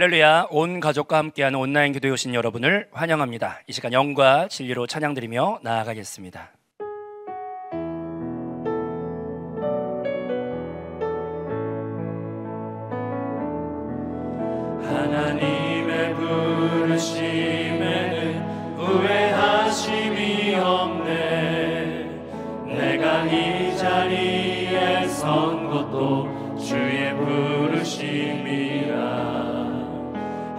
할렐루야, 온 가족과 함께하는 온라인 기도에 오신 여러분을 환영합니다. 이 시간 영과 진리로 찬양드리며 나아가겠습니다. 하나님의 부르심에는 후회하심이 없네. 내가 이 자리에 선 것도 주의 부르심이라.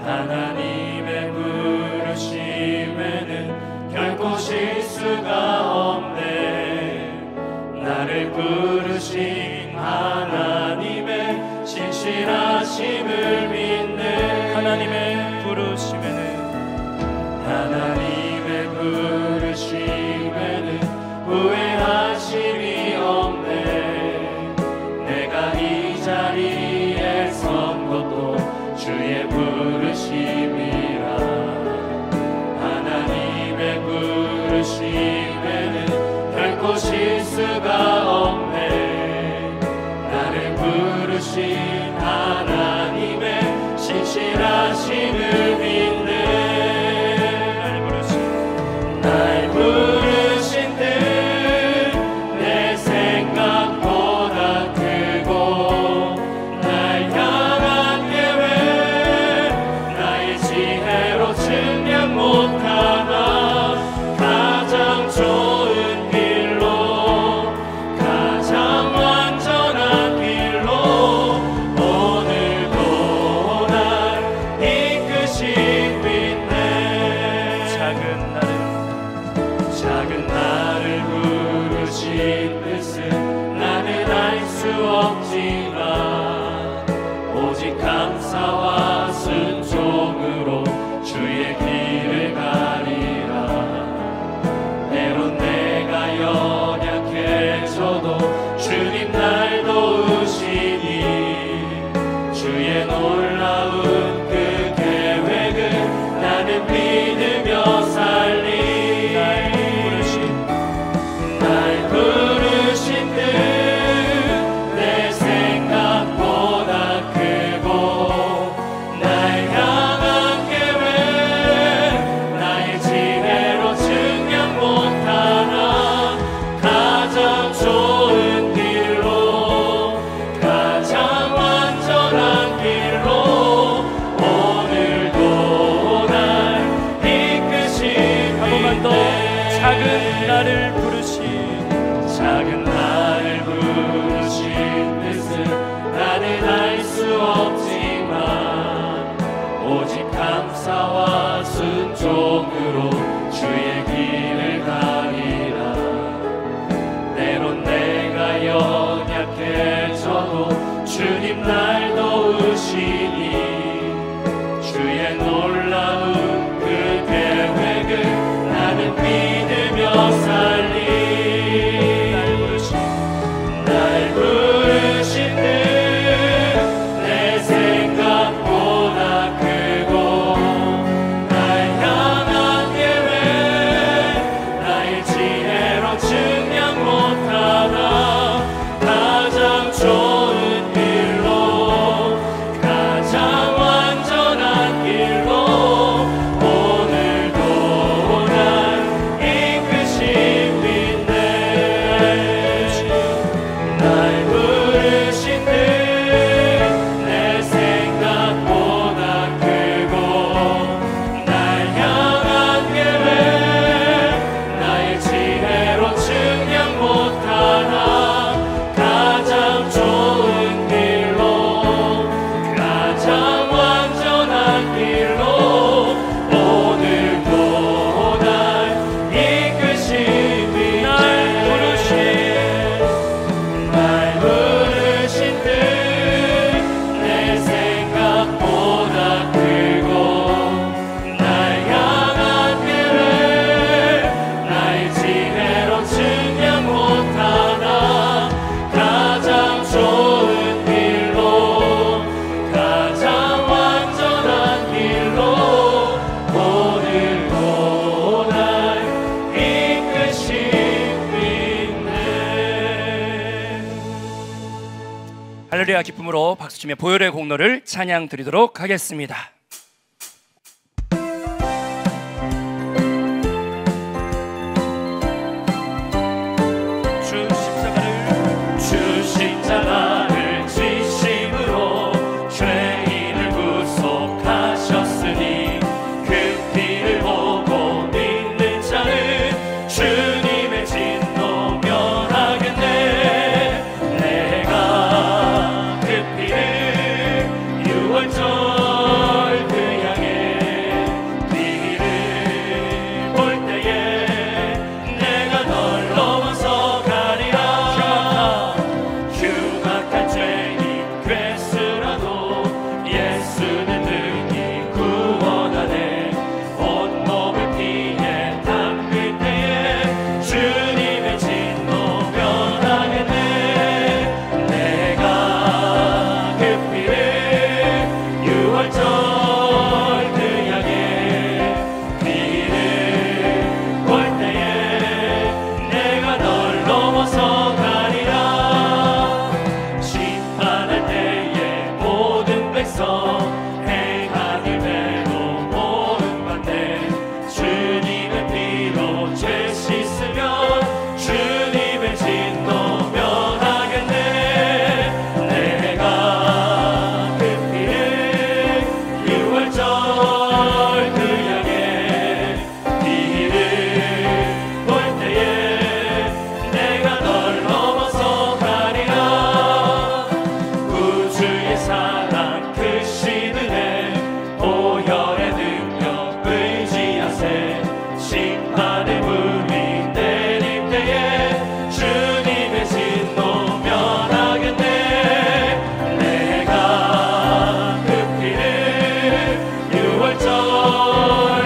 하나님의 부르심에는 결코 실수가 없네. 나를 부르신 하나님의 신실하심을 믿네. 하나님의 부르심에는 후회하심이 없네. 내가 이 자리에 선 것도 주의 부르심이라. 하나님의 부르심에는 결코 실수가 없네. 나를 부르신 하나님의 신실하심을 믿네. 날 부르신 뜻 내 생각보다 크고, 날 향한 계획 나의 지혜로 측량 못하나. 가장 좋은 길로, 가장 완전한 길로 오늘도 날 이끄시고 있네. 작은 나를 부르신 뜻은 나는 알 수 없지만, 오직 감사와 순종으로 주의 길을 가리라. 때론 내가 연약해져도 주님 날 도우시니, 주의 놀라운 그 계획을 나는 믿으며 살리. 날 부르신 뜻 내 생각보다 크고, 날 향한 계획 나의 지혜로 측량 못하나. 가장 좋은 길로, 가장 완전한 길로 오늘도 날 이끄시고 있네. 작은 나를 부르신 뜻은 나는 알 수 없지만, 오직 감사와 순종으로 주의 길을 가리라. 때론 내가 연약해져도 주님 날 도우시니, 주의 놀라운 그 계획을 나는 믿으며 살리. 날 부르신 뜻 내 생각보다 크고, 날 향한 계획 나의 지혜로 측량 못하나. 가장 좋은 길로, 가장 완전한 길로 예배와 기쁨으로 박수치며 보혈의 공로를 찬양 드리도록 하겠습니다. 주 십자가를 지심으로 죄인을 구속하셨으니 그 피를 보고 믿는 자는 주님의 진노 면하겠네. 내가 그 피를 유월절 그 향해 피를 볼 때에 내가 널 넘어서 가리라. 흉악한 죄인 괴수라도 예수는 능히 구원하네. 온몸을 피에 담글 때에 주님의 진노 면하겠네. 내가 그 피를 유월절 그 향해 피를 볼 때에 내가 널 넘어서 가리라. 심판할 때에 모든 백성 행한 일대로 모음받네. 주님의 피로 죄 씻으면 주님의 진노 면하겠네. 내가 그 피를 유월절 그 향해 피를 볼 때에 내가 널 넘어서 가리라. 구주의 사랑 크신 은혜 보혈의 능력 의지하세. 심판의 불이 내릴 때에 주님의 진노 면하겠네. 내가 그 피를 유월절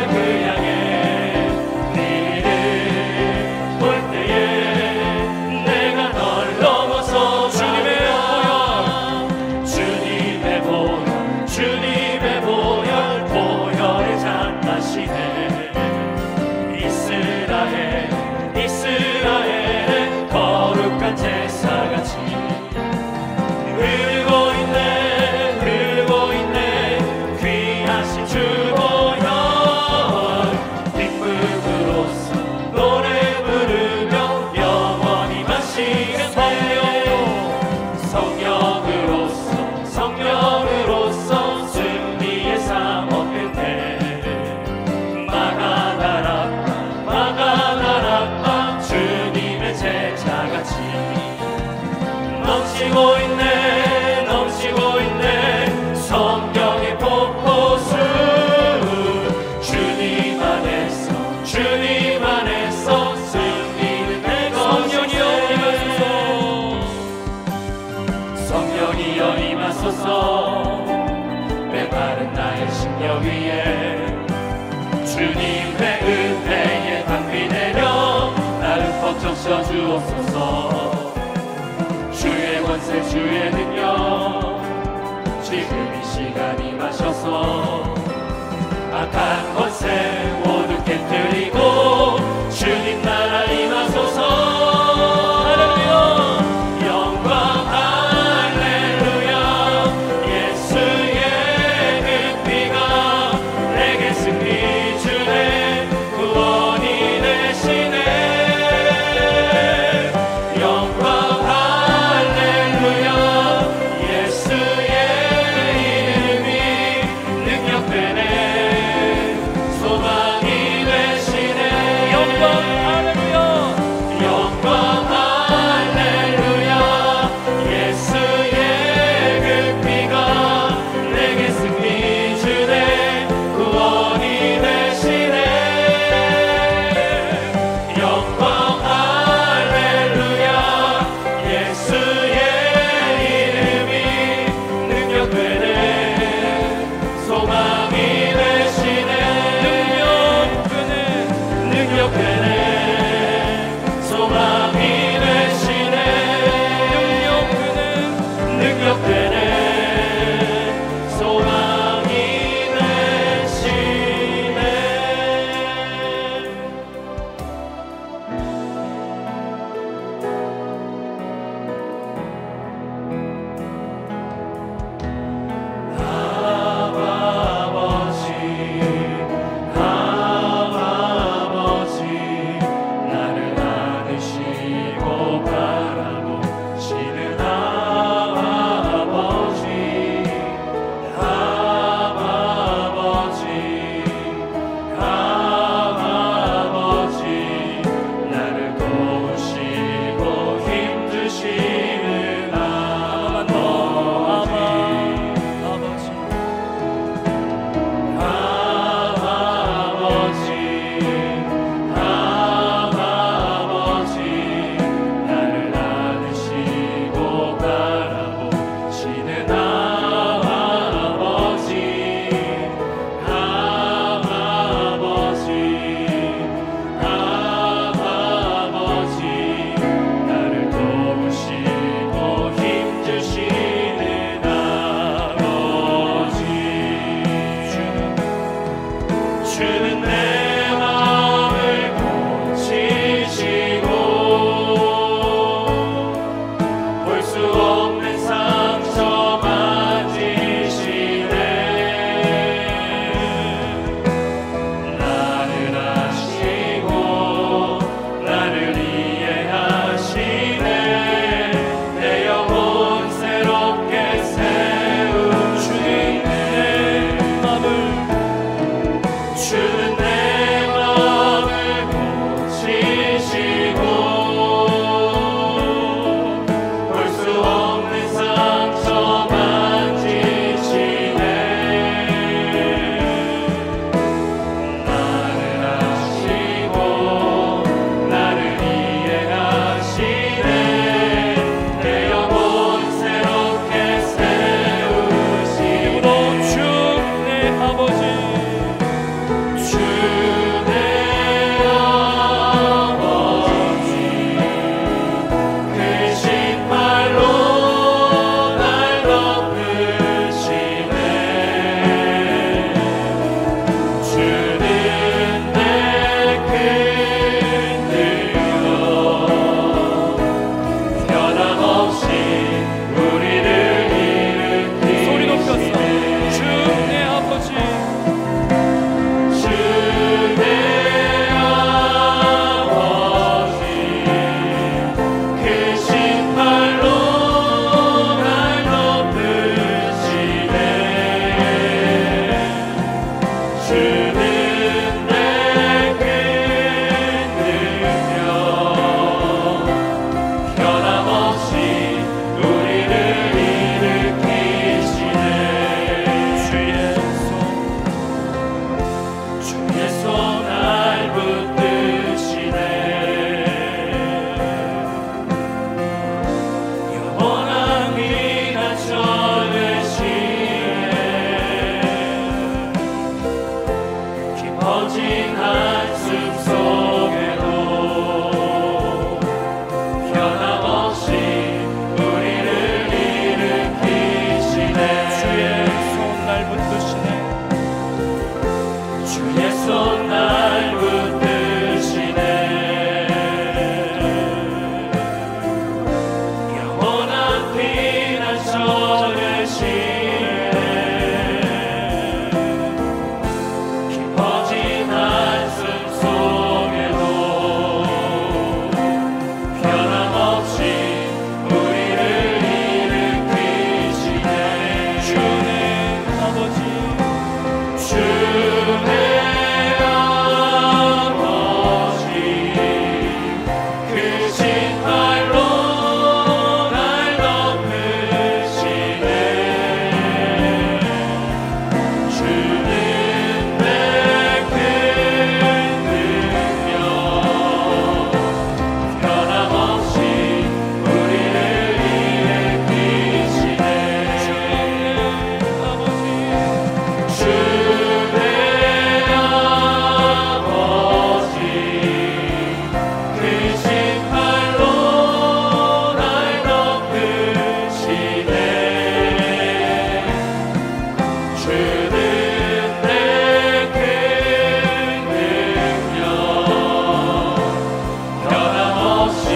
그 향해 피를 볼 때에 내가 널 넘어서 주님의 보혈 주님의 보혈 보혈의 잔나시네. 이스라엘의 거룩한 제사같이 흐르고 있네 귀하신 주 보혈. 뒷부분으로서 노래 부르며 영원히 마시겠네. 성령으로서 승리의 삶 얻을 때 마가다락방 주님의 제자같이 넘치고 있네 성경의 폭포수. 주님 안에서 승리는 내 것이네. 성령이여 임하소서. 메마른 나의 심령 위에 주님의 은혜의 강비 내려 나를 퍽 적셔 주옵소서. 주의 권세 주의 능력 지금 이 시간 임하셔서 악한 권세 모두 깨뜨리고 주님 나라 임하소서. 할렐루야. 영광 할렐루야. 예수의 그 피가 내게 승리 주네. 구원이 되시네. 영광 할렐루야. 예수의 이름이 능력 되네. 주는 내 마음을 고치시고 볼 수 없는 상처 만지시네. 나를 아시고 나를 이해하시네. 내 영혼 새롭게 세우시네. 주는 내 마음을 고치시고 볼 수 없는 상처 만지시네. 나를 아시고 나를 이해하시네. 내 영혼 새롭게 세우시네. 주 내 아버지 주 내 아버지 크신 팔로 날 덮으시네. 주는 내 큰 능력 변함없이 우리를 일으키시네. 소리 높였어. 주 내 아버지 주 내 아버지 크신 팔로 날 덮으시네. 주는 내 큰 능력 변함없이 우리를 일으키시네. 주의 손 날 붙드시네. 영원한 피난처 되시네. 깊어진 한숨 속에도 변함없이 우리를 일으키시네. 주의 손 날 붙드시네. 주의 손 날 붙드시네. 영원한 피난처 되시네. 깊어진 한숨 속에도 변함없이 우리를 일으키시네. 주 내 아버지 주 내 아버지 크신 팔로 날 덮으시네. 주는 내 큰 능력 변함없이 우리를 일으키시네. 주 내 아버지 주 내 아버지 크신 팔로 날 덮으시네. 주는 내 큰 능력 변함없이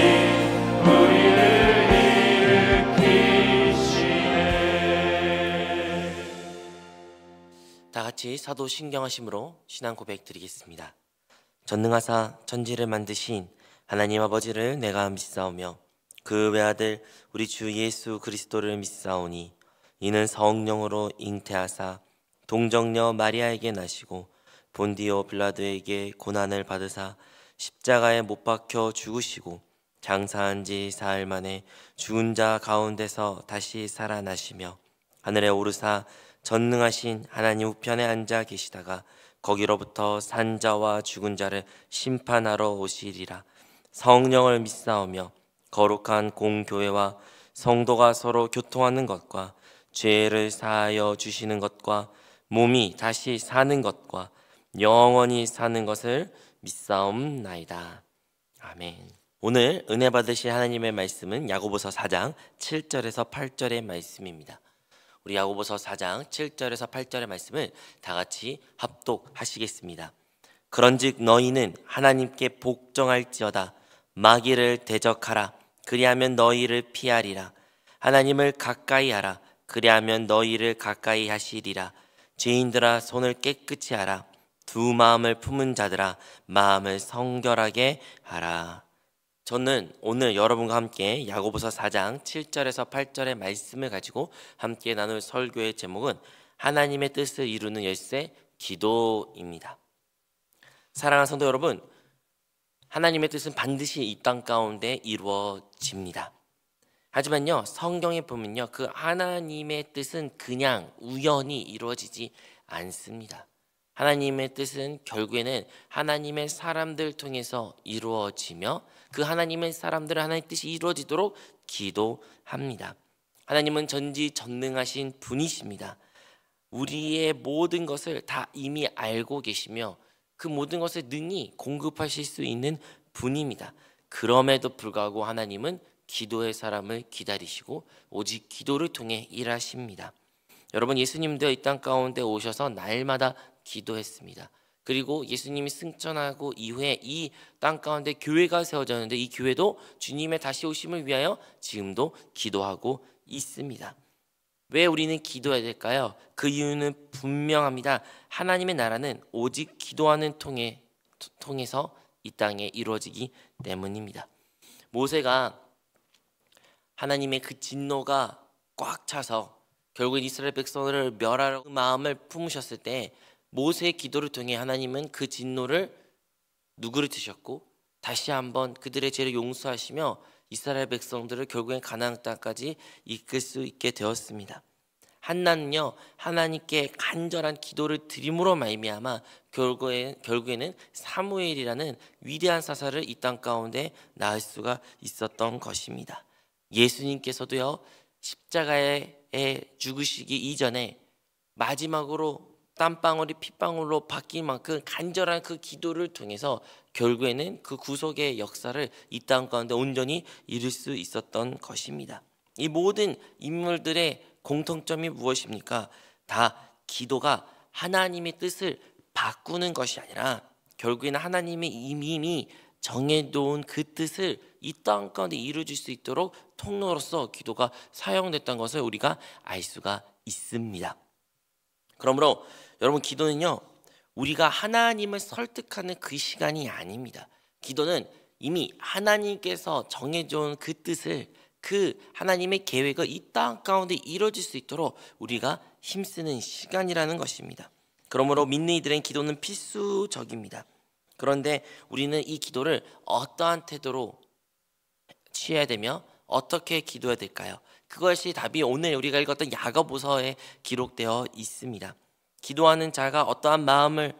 우리를 일으키시네. 다 같이 사도 신경하심으로 신앙 고백 드리겠습니다. 전능하사 천지를 만드신 하나님 아버지를 내가 믿사오며 그 외아들 우리 주 예수 그리스도를 믿사오니 이는 성령으로 잉태하사 동정녀 마리아에게 나시고 본디오 빌라도에게 고난을 받으사 십자가에 못 박혀 죽으시고 장사한 지 사흘 만에 죽은 자 가운데서 다시 살아나시며 하늘에 오르사 전능하신 하나님 우편에 앉아 계시다가 거기로부터 산자와 죽은 자를 심판하러 오시리라. 성령을 믿사오며 거룩한 공교회와 성도가 서로 교통하는 것과 죄를 사하여 주시는 것과 몸이 다시 사는 것과 영원히 사는 것을 믿사옵나이다. 아멘. 오늘 은혜 받으실 하나님의 말씀은 야고보서 4장 7절에서 8절의 말씀입니다. 우리 야고보서 4장 7절에서 8절의 말씀을 다 같이 합독하시겠습니다. 그런즉 너희는 하나님께 복종할지어다. 마귀를 대적하라. 그리하면 너희를 피하리라. 하나님을 가까이 하라. 그리하면 너희를 가까이 하시리라. 죄인들아 손을 깨끗이 하라. 두 마음을 품은 자들아 마음을 성결하게 하라. 저는 오늘 여러분과 함께 야고보서 4장 7절에서 8절의 말씀을 가지고 함께 나눌 설교의 제목은 하나님의 뜻을 이루는 열쇠 기도입니다. 사랑하는 성도 여러분, 하나님의 뜻은 반드시 이 땅 가운데 이루어집니다. 하지만요, 성경에 보면요, 그 하나님의 뜻은 그냥 우연히 이루어지지 않습니다. 하나님의 뜻은 결국에는 하나님의 사람들 통해서 이루어지며 그 하나님의 사람들은 하나님의 뜻이 이루어지도록 기도합니다. 하나님은 전지전능하신 분이십니다. 우리의 모든 것을 다 이미 알고 계시며 그 모든 것을 능히 공급하실 수 있는 분입니다. 그럼에도 불구하고 하나님은 기도의 사람을 기다리시고 오직 기도를 통해 일하십니다. 여러분, 예수님도 이 땅 가운데 오셔서 날마다 기도했습니다. 그리고 예수님이 승천하고 이후에 이 땅 가운데 교회가 세워졌는데 이 교회도 주님의 다시 오심을 위하여 지금도 기도하고 있습니다. 왜 우리는 기도해야 될까요? 그 이유는 분명합니다. 하나님의 나라는 오직 기도하는 통해서 이 땅에 이루어지기 때문입니다. 모세가 하나님의 그 진노가 꽉 차서 결국 이스라엘 백성을 멸하려고 마음을 품으셨을 때 모세의 기도를 통해 하나님은 그 진노를 누그러뜨셨고 다시 한번 그들의 죄를 용서하시며 이스라엘 백성들을 결국엔 가나안 땅까지 이끌 수 있게 되었습니다. 한나는요, 하나님께 간절한 기도를 드림으로 말미암아 결국에는 사무엘이라는 위대한 사사를 이 땅 가운데 낳을 수가 있었던 것입니다. 예수님께서도요, 십자가에 죽으시기 이전에 마지막으로 땀방울이 핏방울로 바뀐 만큼 간절한 그 기도를 통해서 결국에는 그 구속의 역사를 이 땅 가운데 온전히 이룰 수 있었던 것입니다. 이 모든 인물들의 공통점이 무엇입니까? 다 기도가 하나님의 뜻을 바꾸는 것이 아니라 결국에는 하나님의 이미 정해놓은 그 뜻을 이 땅 가운데 이루어질 수 있도록 통로로서 기도가 사용됐던 것을 우리가 알 수가 있습니다. 그러므로 여러분, 기도는요, 우리가 하나님을 설득하는 그 시간이 아닙니다. 기도는 이미 하나님께서 정해준 그 뜻을, 그 하나님의 계획을 이 땅 가운데 이루어질 수 있도록 우리가 힘쓰는 시간이라는 것입니다. 그러므로 믿는 이들의 기도는 필수적입니다. 그런데 우리는 이 기도를 어떠한 태도로 취해야 되며 어떻게 기도해야 될까요? 그것이 답이 오늘 우리가 읽었던 야고보서에 기록되어 있습니다. 기도하는 자가 어떠한 마음을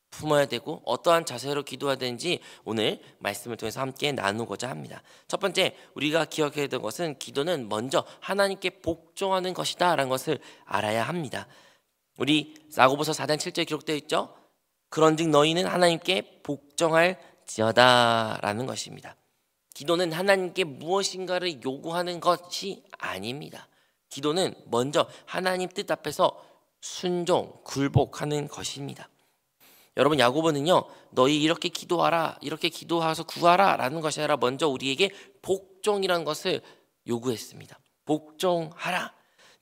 품어야 되고 어떠한 자세로 기도해야 되는지 오늘 말씀을 통해서 함께 나누고자 합니다. 첫 번째, 우리가 기억해야 될 것은 기도는 먼저 하나님께 복종하는 것이다 라는 것을 알아야 합니다. 우리 야고보서 4장 7절에 기록되어 있죠. 그런즉 너희는 하나님께 복종할지어다 라는 것입니다. 기도는 하나님께 무엇인가를 요구하는 것이 아닙니다. 기도는 먼저 하나님 뜻 앞에서 순종, 굴복하는 것입니다. 여러분, 야고보는요, 너희 이렇게 기도하라, 이렇게 기도하서 구하라 라는 것이 아니라 먼저 우리에게 복종이라는 것을 요구했습니다. 복종하라.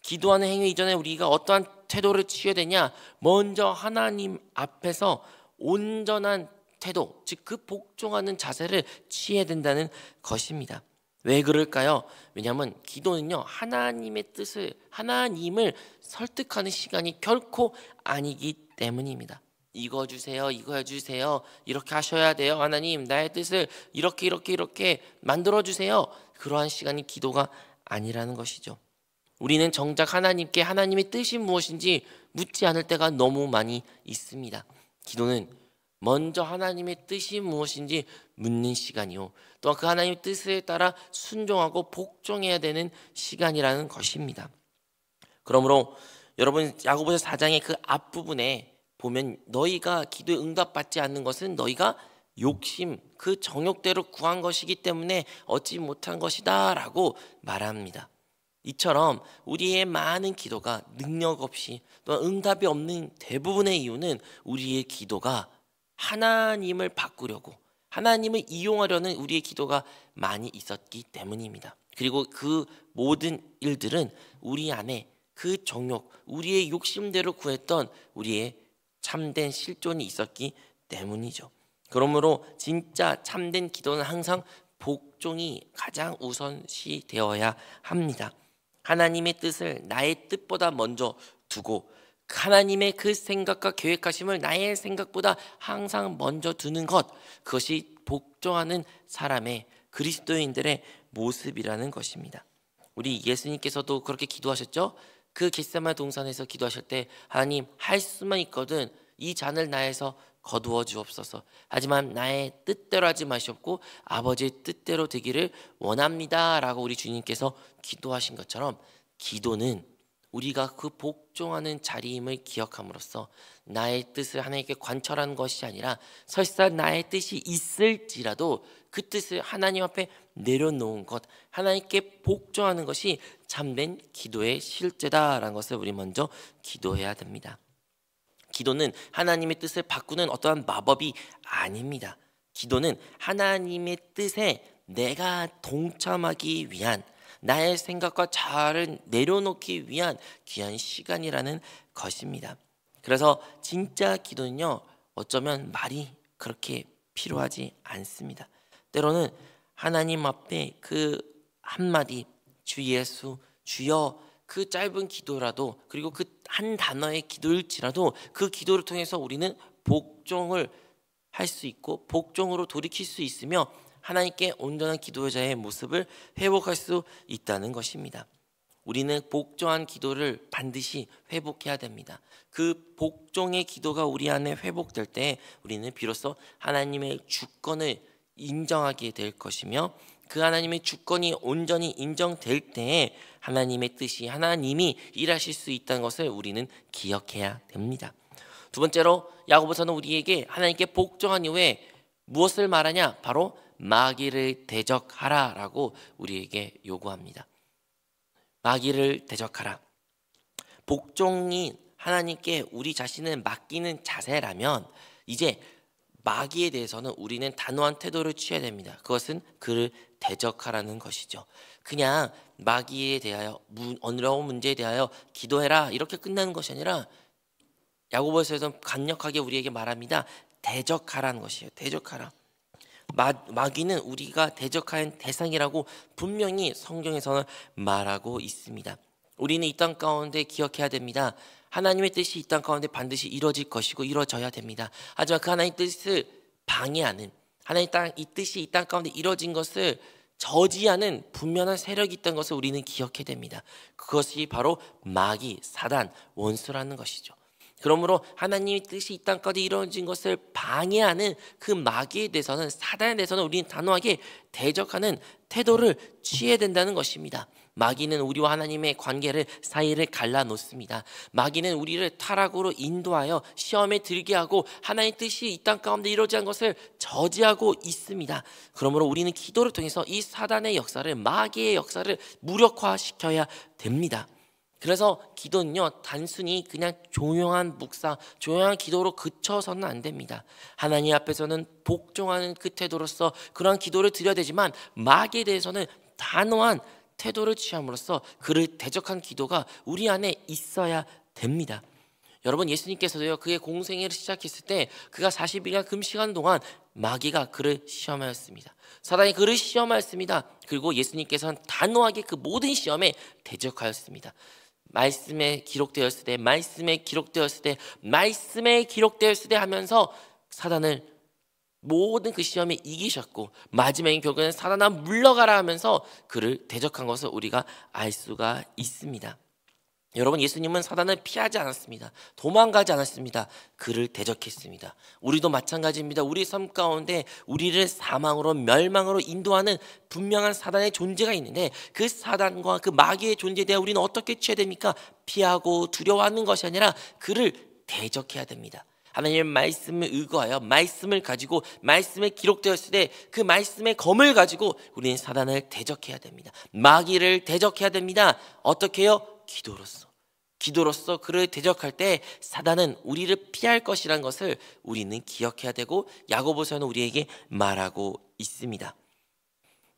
기도하는 행위 이전에 우리가 어떠한 태도를 취해야 되냐? 먼저 하나님 앞에서 온전한 태도, 즉 그 복종하는 자세를 취해야 된다는 것입니다. 왜 그럴까요? 왜냐하면 기도는요, 하나님의 뜻을, 하나님을 설득하는 시간이 결코 아니기 때문입니다. 이거 주세요, 이거 해주세요, 이렇게 하셔야 돼요, 하나님 나의 뜻을 이렇게 만들어 주세요. 그러한 시간이 기도가 아니라는 것이죠. 우리는 정작 하나님께 하나님의 뜻이 무엇인지 묻지 않을 때가 너무 많이 있습니다. 기도는 먼저 하나님의 뜻이 무엇인지 묻는 시간이요, 또한 그 하나님의 뜻에 따라 순종하고 복종해야 되는 시간이라는 것입니다. 그러므로 여러분, 야고보서 4장의 그 앞부분에 보면 너희가 기도에 응답받지 않는 것은 너희가 욕심, 그 정욕대로 구한 것이기 때문에 얻지 못한 것이다 라고 말합니다. 이처럼 우리의 많은 기도가 능력 없이 또 응답이 없는 대부분의 이유는 우리의 기도가 하나님을 바꾸려고, 하나님을 이용하려는 우리의 기도가 많이 있었기 때문입니다. 그리고 그 모든 일들은 우리 안에 그 정욕, 우리의 욕심대로 구했던 우리의 참된 실존이 있었기 때문이죠. 그러므로 진짜 참된 기도는 항상 복종이 가장 우선시 되어야 합니다. 하나님의 뜻을 나의 뜻보다 먼저 두고 하나님의 그 생각과 계획하심을 나의 생각보다 항상 먼저 두는 것, 그것이 복종하는 사람의, 그리스도인들의 모습이라는 것입니다. 우리 예수님께서도 그렇게 기도하셨죠? 그 겟세마네 동산에서 기도하실 때 하나님, 할 수만 있거든 이 잔을 나에서 거두어 주옵소서. 하지만 나의 뜻대로 하지 마시옵고 아버지의 뜻대로 되기를 원합니다 라고 우리 주님께서 기도하신 것처럼, 기도는 우리가 그 복종하는 자리임을 기억함으로써 나의 뜻을 하나님께 관철하는 것이 아니라 설사 나의 뜻이 있을지라도 그 뜻을 하나님 앞에 내려놓은 것, 하나님께 복종하는 것이 참된 기도의 실제다라는 것을 우리 먼저 기도해야 됩니다. 기도는 하나님의 뜻을 바꾸는 어떠한 마법이 아닙니다. 기도는 하나님의 뜻에 내가 동참하기 위한, 나의 생각과 자아를 내려놓기 위한 귀한 시간이라는 것입니다. 그래서 진짜 기도는요, 어쩌면 말이 그렇게 필요하지 않습니다. 때로는 하나님 앞에 그 한마디 주 예수, 주여, 그 짧은 기도라도, 그리고 그 한 단어의 기도일지라도 그 기도를 통해서 우리는 복종을 할 수 있고 복종으로 돌이킬 수 있으며 하나님께 온전한 기도자의 모습을 회복할 수 있다는 것입니다. 우리는 복종한 기도를 반드시 회복해야 됩니다. 그 복종의 기도가 우리 안에 회복될 때 우리는 비로소 하나님의 주권을 인정하게 될 것이며, 그 하나님의 주권이 온전히 인정될 때에 하나님의 뜻이, 하나님이 일하실 수 있다는 것을 우리는 기억해야 됩니다. 두 번째로 야고보서는 우리에게 하나님께 복종한 이후에 무엇을 말하냐? 바로 마귀를 대적하라 라고 우리에게 요구합니다. 마귀를 대적하라. 복종이 하나님께 우리 자신을 맡기는 자세라면 이제 마귀에 대해서는 우리는 단호한 태도를 취해야 됩니다. 그것은 그를 대적하라는 것이죠. 그냥 마귀에 대하여, 어려운 문제에 대하여 기도해라 이렇게 끝나는 것이 아니라 야고보서에서는 강력하게 우리에게 말합니다. 대적하라는 것이에요. 대적하라. 마귀는 우리가 대적하는 대상이라고 분명히 성경에서는 말하고 있습니다. 우리는 이 땅 가운데 기억해야 됩니다. 하나님의 뜻이 이 땅 가운데 반드시 이루어질 것이고 이루어져야 됩니다. 하지만 그 하나님의 뜻을 방해하는, 하나님의 이 뜻이 이 땅 가운데 이루어진 것을 저지하는 분명한 세력이 있다는 것을 우리는 기억해야 됩니다. 그것이 바로 마귀, 사단, 원수라는 것이죠. 그러므로 하나님의 뜻이 이 땅 가운데 이루어진 것을 방해하는 그 마귀에 대해서는, 사단에 대해서는 우리는 단호하게 대적하는 태도를 취해야 된다는 것입니다. 마귀는 우리와 하나님의 관계를, 사이를 갈라놓습니다. 마귀는 우리를 타락으로 인도하여 시험에 들게 하고 하나님의 뜻이 이 땅 가운데 이루어진 것을 저지하고 있습니다. 그러므로 우리는 기도를 통해서 이 사단의 역사를, 마귀의 역사를 무력화시켜야 됩니다. 그래서 기도는요, 단순히 그냥 조용한 묵상, 조용한 기도로 그쳐서는 안 됩니다. 하나님 앞에서는 복종하는 그 태도로서 그러한 기도를 드려야 되지만 마귀에 대해서는 단호한 태도를 취함으로써 그를 대적한 기도가 우리 안에 있어야 됩니다. 여러분, 예수님께서도요, 그의 공생애를 시작했을 때 그가 40일간 금식하는 동안 마귀가 그를 시험하였습니다. 사단이 그를 시험하였습니다. 그리고 예수님께서는 단호하게 그 모든 시험에 대적하였습니다. 말씀에 기록되었을 때, 말씀에 기록되었을 때, 말씀에 기록되었을 때 하면서 사단을 모든 그 시험에 이기셨고 마지막에 결국에는 사단아 물러가라 하면서 그를 대적한 것을 우리가 알 수가 있습니다. 여러분, 예수님은 사단을 피하지 않았습니다. 도망가지 않았습니다. 그를 대적했습니다. 우리도 마찬가지입니다. 우리 삶 가운데 우리를 사망으로, 멸망으로 인도하는 분명한 사단의 존재가 있는데 그 사단과 그 마귀의 존재에 대해 우리는 어떻게 취해야 됩니까? 피하고 두려워하는 것이 아니라 그를 대적해야 됩니다. 하나님의 말씀을 의거하여 말씀을 가지고 말씀에 기록되었을 때 그 말씀의 검을 가지고 우리는 사단을 대적해야 됩니다. 마귀를 대적해야 됩니다. 어떻게 해요? 기도로서 그를 대적할 때 사단은 우리를 피할 것이라는 것을 우리는 기억해야 되고 야고보서는 우리에게 말하고 있습니다.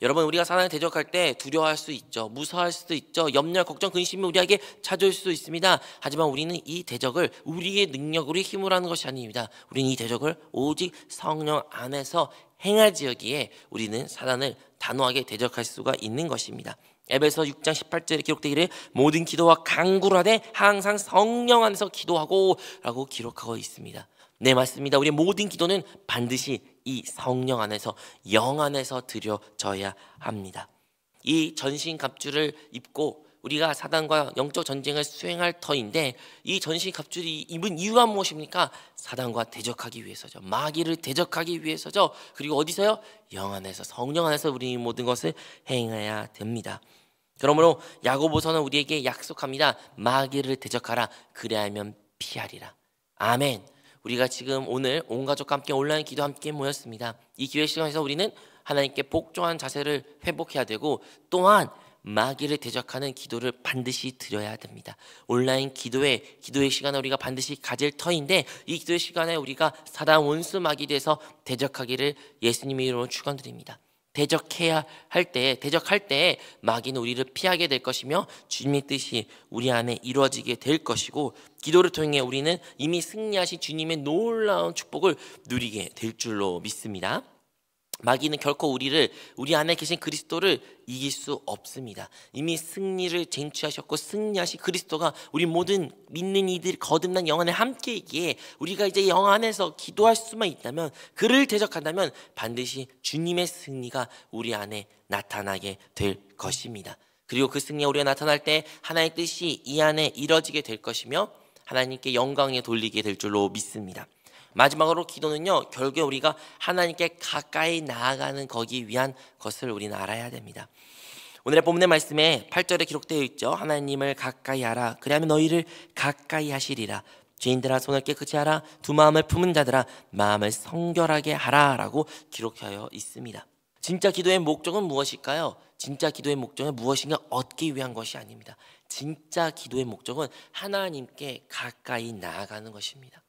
여러분, 우리가 사단을 대적할 때 두려워할 수 있죠. 무서워할 수도 있죠. 염려, 걱정, 근심이 우리에게 찾아올 수도 있습니다. 하지만 우리는 이 대적을 우리의 능력으로 힘으로 하는 것이 아닙니다. 우리는 이 대적을 오직 성령 안에서 행하지어기에 우리는 사단을 단호하게 대적할 수가 있는 것입니다. 에베소 6장 18절에 기록되기를 모든 기도와 간구를 하되 항상 성령 안에서 기도하고 라고 기록하고 있습니다. 네, 맞습니다. 우리의 모든 기도는 반드시 이 성령 안에서, 영 안에서 드려져야 합니다. 이 전신 갑주를 입고 우리가 사단과 영적 전쟁을 수행할 터인데, 이 전신 갑주를 입은 이유가 무엇입니까? 사단과 대적하기 위해서죠. 마귀를 대적하기 위해서죠. 그리고 어디서요? 영 안에서, 성령 안에서 우리 모든 것을 행해야 됩니다. 그러므로 야고보서는 우리에게 약속합니다. 마귀를 대적하라. 그리하면 피하리라. 아멘. 우리가 지금 오늘 온 가족과 함께 온라인 기도 함께 모였습니다. 이 기회 시간에서 우리는 하나님께 복종한 자세를 회복해야 되고, 또한 마귀를 대적하는 기도를 반드시 드려야 됩니다. 온라인 기도의 시간을 우리가 반드시 가질 터인데, 이 기도의 시간에 우리가 사단 원수 마귀에 대해서 대적하기를 예수님의 이름으로 축원드립니다. 대적할 때 마귀는 우리를 피하게 될 것이며 주님의 뜻이 우리 안에 이루어지게 될 것이고, 기도를 통해 우리는 이미 승리하신 주님의 놀라운 축복을 누리게 될 줄로 믿습니다. 마귀는 결코 우리 안에 계신 그리스도를 이길 수 없습니다. 이미 승리를 쟁취하셨고 승리하신 그리스도가 우리 모든 믿는 이들 거듭난 영 안에 함께 있기에 우리가 이제 영 안에서 기도할 수만 있다면, 그를 대적한다면 반드시 주님의 승리가 우리 안에 나타나게 될 것입니다. 그리고 그 승리가 우리가 나타날 때 하나님의 뜻이 이 안에 이루어지게 될 것이며 하나님께 영광에 돌리게 될 줄로 믿습니다. 마지막으로 기도는요, 결국에 우리가 하나님께 가까이 나아가는 거기 위한 것을 우리는 알아야 됩니다. 오늘의 본문의 말씀에 8절에 기록되어 있죠. 하나님을 가까이 하라. 그리하면 너희를 가까이 하시리라. 죄인들아 손을 깨끗이 하라. 두 마음을 품은 자들아 마음을 성결하게 하라 라고 기록하여 있습니다. 진짜 기도의 목적은 무엇일까요? 진짜 기도의 목적은 무엇인가 얻기 위한 것이 아닙니다. 진짜 기도의 목적은 하나님께 가까이 나아가는 것입니다.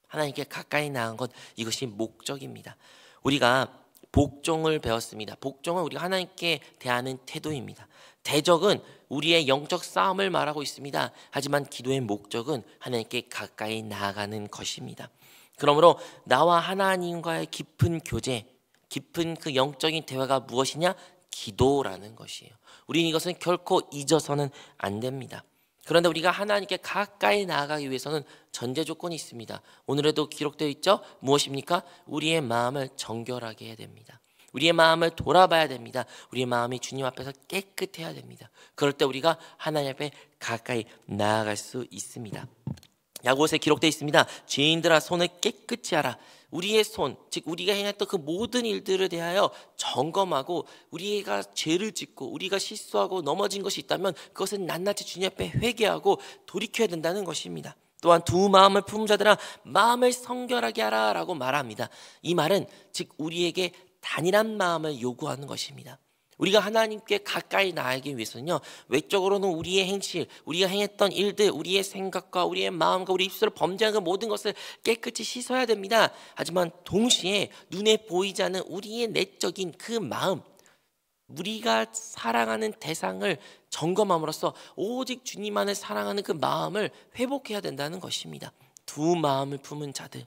하나님께 가까이 나아간 것, 이것이 목적입니다. 우리가 복종을 배웠습니다. 복종은 우리가 하나님께 대하는 태도입니다. 대적은 우리의 영적 싸움을 말하고 있습니다. 하지만 기도의 목적은 하나님께 가까이 나아가는 것입니다. 그러므로 나와 하나님과의 깊은 교제, 깊은 그 영적인 대화가 무엇이냐? 기도라는 것이에요. 우리는 이것은 결코 잊어서는 안 됩니다. 그런데 우리가 하나님께 가까이 나아가기 위해서는 전제 조건이 있습니다. 오늘에도 기록되어 있죠? 무엇입니까? 우리의 마음을 정결하게 해야 됩니다. 우리의 마음을 돌아봐야 됩니다. 우리의 마음이 주님 앞에서 깨끗해야 됩니다. 그럴 때 우리가 하나님 앞에 가까이 나아갈 수 있습니다. 야고보서에 기록되어 있습니다. 죄인들아 손을 깨끗이 하라. 우리의 손, 즉 우리가 행했던 그 모든 일들에 대하여 점검하고, 우리가 죄를 짓고 우리가 실수하고 넘어진 것이 있다면 그것은 낱낱이 주님 앞에 회개하고 돌이켜야 된다는 것입니다. 또한 두 마음을 품은 자들아 마음을 성결하게 하라 라고 말합니다. 이 말은 즉 우리에게 단일한 마음을 요구하는 것입니다. 우리가 하나님께 가까이 나아가기 위해서는요, 외적으로는 우리의 행실, 우리가 행했던 일들, 우리의 생각과 우리의 마음과 우리 입술을 범죄한 그 모든 것을 깨끗이 씻어야 됩니다. 하지만 동시에 눈에 보이지 않는 우리의 내적인 그 마음, 우리가 사랑하는 대상을 점검함으로써 오직 주님만을 사랑하는 그 마음을 회복해야 된다는 것입니다. 두 마음을 품은 자들.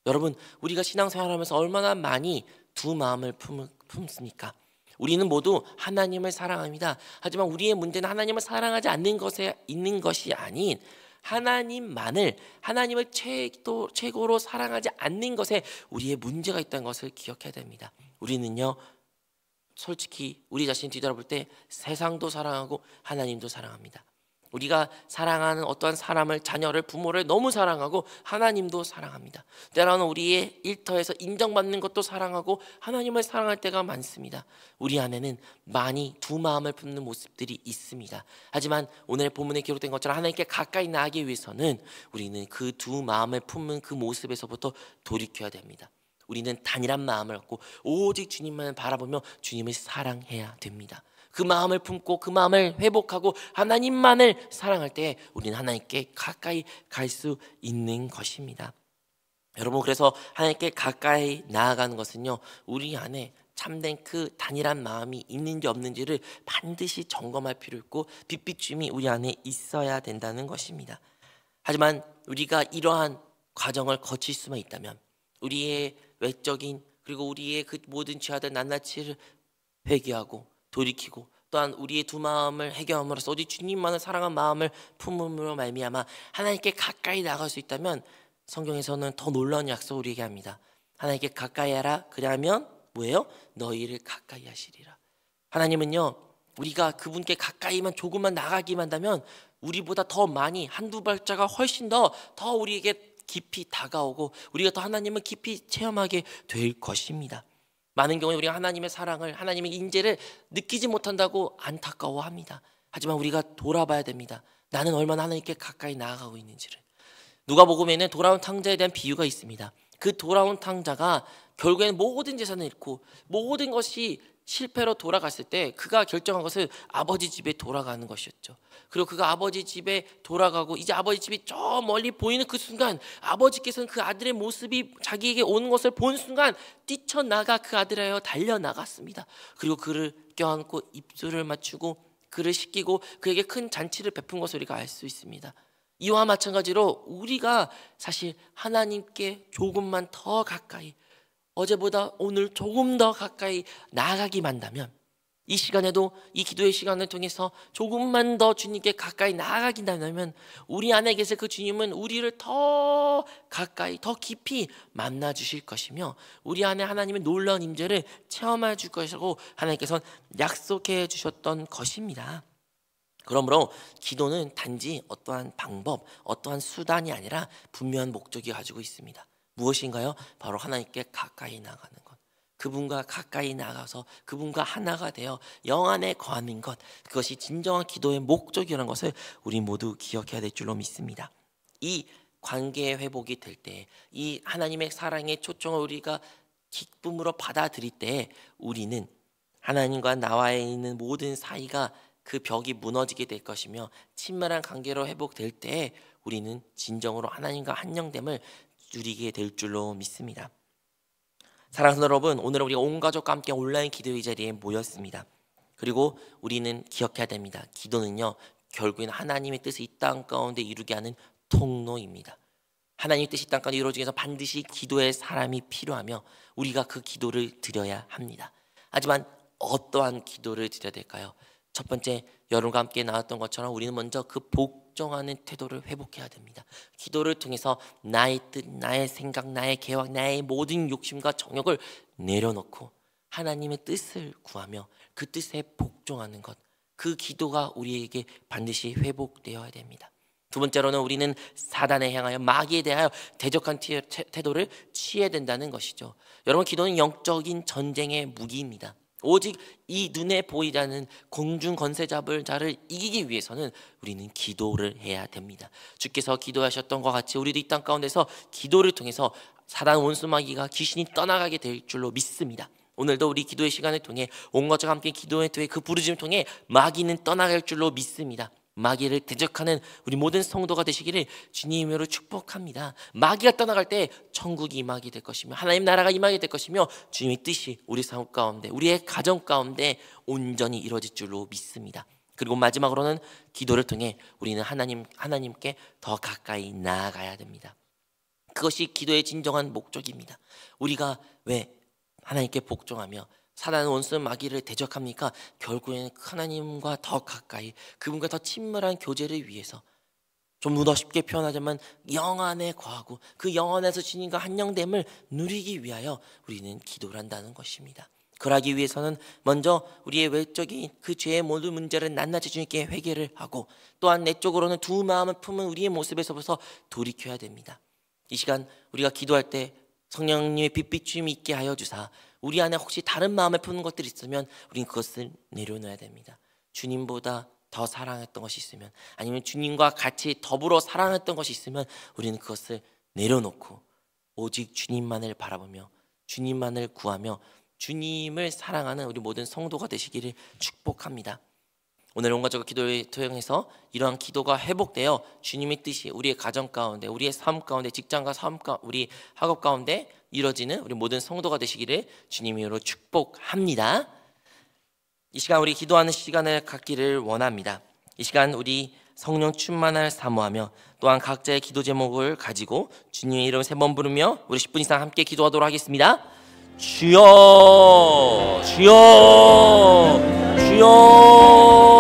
여러분, 우리가 신앙생활하면서 얼마나 많이 두 마음을 품습니까? 우리는 모두 하나님을 사랑합니다. 하지만 우리의 문제는 하나님을 사랑하지 않는 것에 있는 것이 아닌, 하나님을 최고로 사랑하지 않는 것에 우리의 문제가 있다는 것을 기억해야 됩니다. 우리는요, 솔직히 우리 자신 뒤돌아볼 때 세상도 사랑하고 하나님도 사랑합니다. 우리가 사랑하는 어떠한 사람을, 자녀를, 부모를 너무 사랑하고 하나님도 사랑합니다. 때로는 우리의 일터에서 인정받는 것도 사랑하고 하나님을 사랑할 때가 많습니다. 우리 안에는 많이 두 마음을 품는 모습들이 있습니다. 하지만 오늘 본문에 기록된 것처럼 하나님께 가까이 나가기 위해서는 우리는 그 두 마음을 품는 그 모습에서부터 돌이켜야 됩니다. 우리는 단일한 마음을 갖고 오직 주님만 바라보며 주님을 사랑해야 됩니다. 그 마음을 품고 그 마음을 회복하고 하나님만을 사랑할 때 우리는 하나님께 가까이 갈 수 있는 것입니다. 여러분, 그래서 하나님께 가까이 나아가는 것은요, 우리 안에 참된 그 단일한 마음이 있는지 없는지를 반드시 점검할 필요 있고 빛비춤이 우리 안에 있어야 된다는 것입니다. 하지만 우리가 이러한 과정을 거칠 수만 있다면 우리의 외적인 그리고 우리의 그 모든 죄악들 낱낱이를 회개하고 돌이키고 또한 우리의 두 마음을 해결함으로써 오직 주님만을 사랑한 마음을 품음으로 말미암아 하나님께 가까이 나갈 수 있다면 성경에서는 더 놀라운 약속을 우리에게 합니다. 하나님께 가까이 하라. 그러면 뭐예요? 너희를 가까이 하시리라. 하나님은요, 우리가 그분께 가까이만 조금만 나가기만 한다면 우리보다 더 많이 한두 발자가 훨씬 더 우리에게 깊이 다가오고 우리가 더 하나님을 깊이 체험하게 될 것입니다. 많은 경우에 우리가 하나님의 사랑을, 하나님의 인재를 느끼지 못한다고 안타까워합니다. 하지만 우리가 돌아봐야 됩니다. 나는 얼마나 하나님께 가까이 나아가고 있는지를. 누가복음에는 돌아온 탕자에 대한 비유가 있습니다. 그 돌아온 탕자가 결국에는 모든 재산을 잃고 모든 것이 실패로 돌아갔을 때 그가 결정한 것은 아버지 집에 돌아가는 것이었죠. 그리고 그가 아버지 집에 돌아가고 이제 아버지 집이 저 멀리 보이는 그 순간 아버지께서는 그 아들의 모습이 자기에게 오는 것을 본 순간 뛰쳐나가 그 아들하여 달려나갔습니다. 그리고 그를 껴안고 입술을 맞추고 그를 씻기고 그에게 큰 잔치를 베푼 것을 우리가 알 수 있습니다. 이와 마찬가지로 우리가 사실 하나님께 조금만 더 가까이, 어제보다 오늘 조금 더 가까이 나아가기만 한다면, 이 시간에도 이 기도의 시간을 통해서 조금만 더 주님께 가까이 나아가긴다면 우리 안에 계실 그 주님은 우리를 더 가까이 더 깊이 만나 주실 것이며 우리 안에 하나님의 놀라운 임재를 체험해 줄 것이라고 하나님께서는 약속해 주셨던 것입니다. 그러므로 기도는 단지 어떠한 방법, 어떠한 수단이 아니라 분명한 목적이 가지고 있습니다. 무엇인가요? 바로 하나님께 가까이 나가는 것, 그분과 가까이 나가서 그분과 하나가 되어 영 안에 거하는 것, 그것이 진정한 기도의 목적이라는 것을 우리 모두 기억해야 될 줄로 믿습니다. 이 관계의 회복이 될 때, 이 하나님의 사랑의 초청을 우리가 기쁨으로 받아들일 때 우리는 하나님과 나와의 있는 모든 사이가 그 벽이 무너지게 될 것이며 친밀한 관계로 회복될 때 우리는 진정으로 하나님과 한영됨을 누리게 될 줄로 믿습니다. 사랑하는 여러분, 오늘 우리가 온 가족과 함께 온라인 기도의 자리에 모였습니다. 그리고 우리는 기억해야 됩니다. 기도는요, 결국엔 하나님의 뜻을 이 땅 가운데 이루게 하는 통로입니다. 하나님의 뜻이 이 땅 가운데 이루어지기 위해서 반드시 기도의 사람이 필요하며 우리가 그 기도를 드려야 합니다. 하지만 어떠한 기도를 드려야 될까요? 첫 번째, 여러분과 함께 나왔던 것처럼 우리는 먼저 그 복종하는 태도를 회복해야 됩니다. 기도를 통해서 나의 뜻, 나의 생각, 나의 계획, 나의 모든 욕심과 정욕을 내려놓고 하나님의 뜻을 구하며 그 뜻에 복종하는 것, 그 기도가 우리에게 반드시 회복되어야 됩니다. 두 번째로는 우리는 사단에 향하여, 마귀에 대하여 대적한 태도를 취해야 된다는 것이죠. 여러분, 기도는 영적인 전쟁의 무기입니다. 오직 이 눈에 보이지 않는 공중 권세 잡을 자를 이기기 위해서는 우리는 기도를 해야 됩니다. 주께서 기도하셨던 것 같이 우리도 이 땅 가운데서 기도를 통해서 사단 원수 마귀가 귀신이 떠나가게 될 줄로 믿습니다. 오늘도 우리 기도의 시간을 통해 온 것과 함께 기도의 통해 그 부르심을 통해 마귀는 떠나갈 줄로 믿습니다. 마귀를 대적하는 우리 모든 성도가 되시기를 주님으로 축복합니다. 마귀가 떠나갈 때 천국이 임하게 될 것이며 하나님 나라가 임하게 될 것이며 주님의 뜻이 우리 삶 가운데, 우리의 가정 가운데 온전히 이루어질 줄로 믿습니다. 그리고 마지막으로는 기도를 통해 우리는 하나님께 더 가까이 나아가야 됩니다. 그것이 기도의 진정한 목적입니다. 우리가 왜 하나님께 복종하며 사단은 원수 마귀를 대적합니까? 결국에는 하나님과 더 가까이, 그분과 더 친밀한 교제를 위해서, 좀 더 쉽게 표현하자면 영 안에 거하고 그 영 안에서 주님과 한영됨을 누리기 위하여 우리는 기도를 한다는 것입니다. 그러기 위해서는 먼저 우리의 외적인 그 죄의 모든 문제를 낱낱이 주님께 회개를 하고, 또한 내적으로는 두 마음을 품은 우리의 모습에서부터 돌이켜야 됩니다. 이 시간 우리가 기도할 때 성령님의 빛비춤이 있게 하여 주사, 우리 안에 혹시 다른 마음을 품는 것들이 있으면 우리는 그것을 내려놓아야 됩니다. 주님보다 더 사랑했던 것이 있으면, 아니면 주님과 같이 더불어 사랑했던 것이 있으면 우리는 그것을 내려놓고 오직 주님만을 바라보며 주님만을 구하며 주님을 사랑하는 우리 모든 성도가 되시기를 축복합니다. 오늘 온 가족의 기도를 통해서 이러한 기도가 회복되어 주님의 뜻이 우리의 가정 가운데, 우리의 삶 가운데, 직장과 삶 가운데, 우리 학업 가운데 이루어지는 우리 모든 성도가 되시기를 주님의 이름으로 축복합니다. 이 시간 우리 기도하는 시간을 갖기를 원합니다. 이 시간 우리 성령 충만을 사모하며 또한 각자의 기도 제목을 가지고 주님의 이름 3번 부르며 우리 10분 이상 함께 기도하도록 하겠습니다. 주여, 주여, 주여.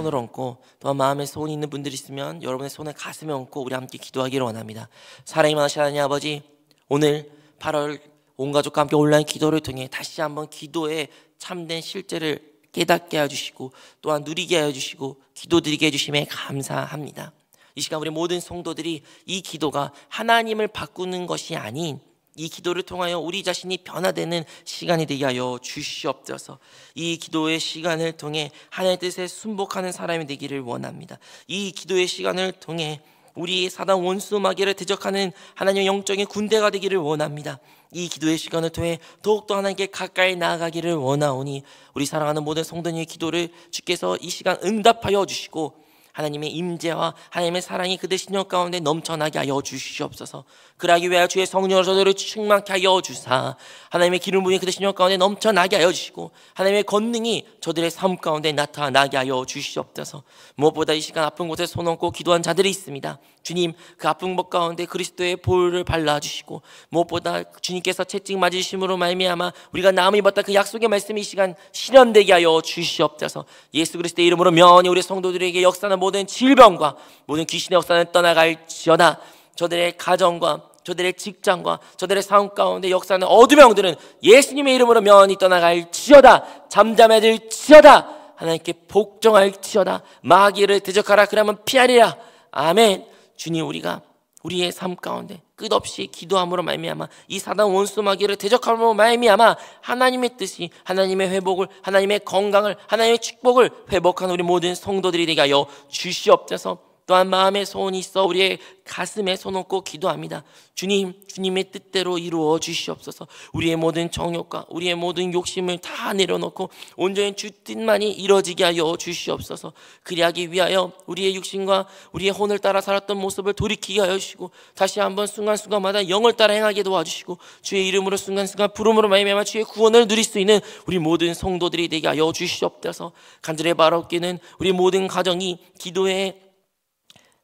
손을 얹고 또한 마음에 소원이 있는 분들이 있으면 여러분의 손을 가슴에 얹고 우리 함께 기도하기를 원합니다. 사랑이 많으신 하나님 아버지, 오늘 8월 온 가족과 함께 온라인 기도를 통해 다시 한번 기도의 참된 실제를 깨닫게 해주시고 또한 누리게 해주시고 기도드리게 해주심에 감사합니다. 이 시간 우리 모든 성도들이 이 기도가 하나님을 바꾸는 것이 아닌 이 기도를 통하여 우리 자신이 변화되는 시간이 되게 하여 주시옵소서. 이 기도의 시간을 통해 하나님의 뜻에 순복하는 사람이 되기를 원합니다. 이 기도의 시간을 통해 우리 사단 원수 마귀를 대적하는 하나님의 영적인 군대가 되기를 원합니다. 이 기도의 시간을 통해 더욱더 하나님께 가까이 나아가기를 원하오니 우리 사랑하는 모든 성도님의 기도를 주께서 이 시간 응답하여 주시고 하나님의 임재와 하나님의 사랑이 그들 신령 가운데 넘쳐나게 하여 주시옵소서. 그러기 위하여 주의 성령으로 저들을 충만케 하여 주사 하나님의 기름 부음이 그들 신령 가운데 넘쳐나게 하여 주시고 하나님의 권능이 저들의 삶 가운데 나타나게 하여 주시옵소서. 무엇보다 이 시간 아픈 곳에 손 얹고 기도한 자들이 있습니다. 주님, 그 아픈 곳 가운데 그리스도의 보혈을 발라주시고 무엇보다 주님께서 채찍 맞으심으로 말미암아 우리가 나음을 입었다 그 약속의 말씀이 이 시간 실현되게 하여 주시옵소서. 예수 그리스도의 이름으로 면히 우리 성도들에게 역사하는 모든 질병과 모든 귀신의 역사는 떠나갈지어다. 저들의 가정과 저들의 직장과 저들의 삶 가운데 역사하는 어둠의 영들은 예수님의 이름으로 면히 떠나갈지어다. 잠잠해질지어다. 하나님께 복종할지어다. 마귀를 대적하라 그러면 피하리라. 아멘. 주님, 우리가 우리의 삶 가운데 끝없이 기도함으로 말미암아 이 사단 원수 마귀를 대적함으로 말미암아 하나님의 뜻이 하나님의 회복을 하나님의 건강을 하나님의 축복을 회복하는 우리 모든 성도들이 되게 하여 주시옵소서. 또한 마음의 소원이 있어 우리의 가슴에 손 얹고 기도합니다. 주님, 주님의 뜻대로 이루어 주시옵소서. 우리의 모든 정욕과 우리의 모든 욕심을 다 내려놓고 온전히 주 뜻만이 이루어지게 하여 주시옵소서. 그리하기 위하여 우리의 육신과 우리의 혼을 따라 살았던 모습을 돌이키게 하여 주시고 다시 한번 순간순간마다 영을 따라 행하게 도와주시고 주의 이름으로 순간순간 부름으로 말미암아 주의 구원을 누릴 수 있는 우리 모든 성도들이 되게 하여 주시옵소서. 간절히 바라옵기는 우리 모든 가정이 기도의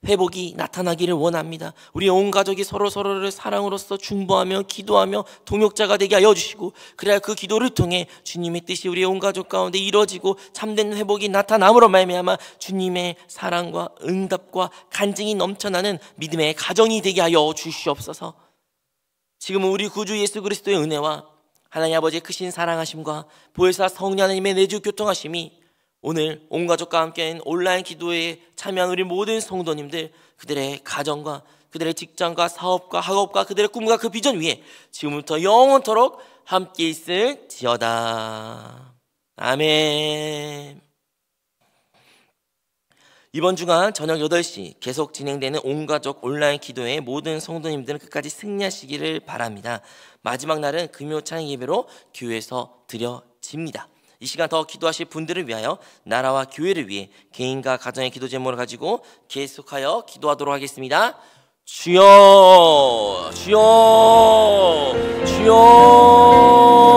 회복이 나타나기를 원합니다. 우리 온 가족이 서로를 사랑으로서 중보하며 기도하며 동역자가 되게 하여 주시고 그래야 그 기도를 통해 주님의 뜻이 우리 온 가족 가운데 이루어지고 참된 회복이 나타남으로 말미암아 주님의 사랑과 응답과 간증이 넘쳐나는 믿음의 가정이 되게 하여 주시옵소서. 지금은 우리 구주 예수 그리스도의 은혜와 하나님 아버지의 크신 사랑하심과 보혜사 성령 하나님의 내주 교통하심이 오늘 온 가족과 함께한 온라인 기도에 참여한 우리 모든 성도님들 그들의 가정과 그들의 직장과 사업과 학업과 그들의 꿈과 그 비전 위에 지금부터 영원토록 함께 있을지어다. 아멘. 이번 주간 저녁 8시 계속 진행되는 온가족 온라인 기도회 모든 성도님들은 끝까지 승리하시기를 바랍니다. 마지막 날은 금요 찬양 예배로 교회에서 드려집니다. 이 시간 더 기도하실 분들을 위하여 나라와 교회를 위해 개인과 가정의 기도 제목을 가지고 계속하여 기도하도록 하겠습니다. 주여 주여 주여